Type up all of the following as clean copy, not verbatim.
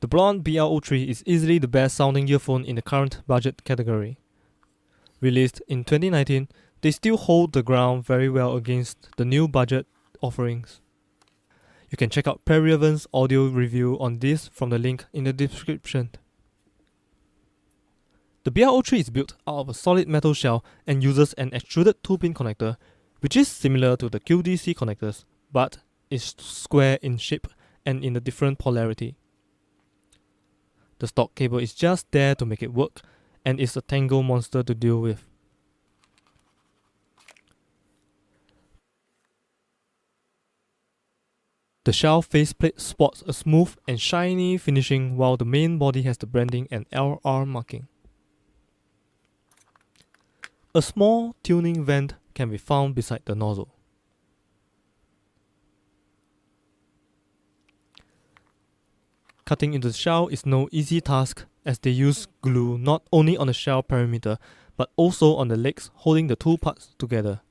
The Blon BL03 is easily the best sounding earphone in the current budget category. Released in 2019, they still hold the ground very well against the new budget offerings. You can check out Perrieven's audio review on this from the link in the description. The BL03 is built out of a solid metal shell and uses an extruded 2-pin connector, which is similar to the QDC connectors, but is square in shape and in a different polarity. The stock cable is just there to make it work, and is a tangle monster to deal with. The shell faceplate sports a smooth and shiny finishing, while the main body has the branding and LR marking. A small tuning vent can be found beside the nozzle. Cutting into the shell is no easy task, as they use glue not only on the shell perimeter but also on the legs holding the two parts together.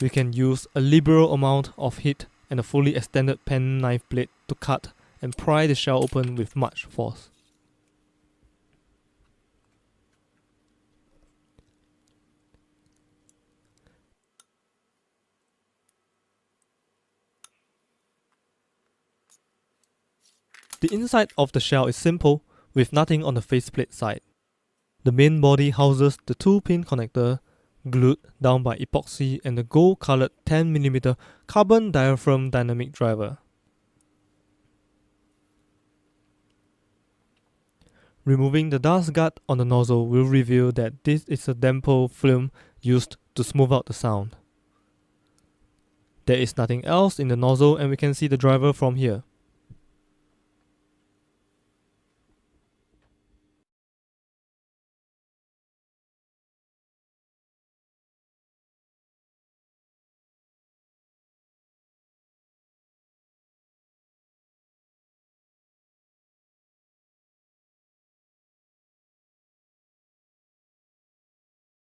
We can use a liberal amount of heat and a fully extended pen knife blade to cut and pry the shell open with much force. The inside of the shell is simple, with nothing on the faceplate side. The main body houses the 2-pin connector, glued down by epoxy, and the gold-coloured 10mm carbon diaphragm dynamic driver. Removing the dust guard on the nozzle will reveal that this is a damper film used to smooth out the sound. There is nothing else in the nozzle, and we can see the driver from here.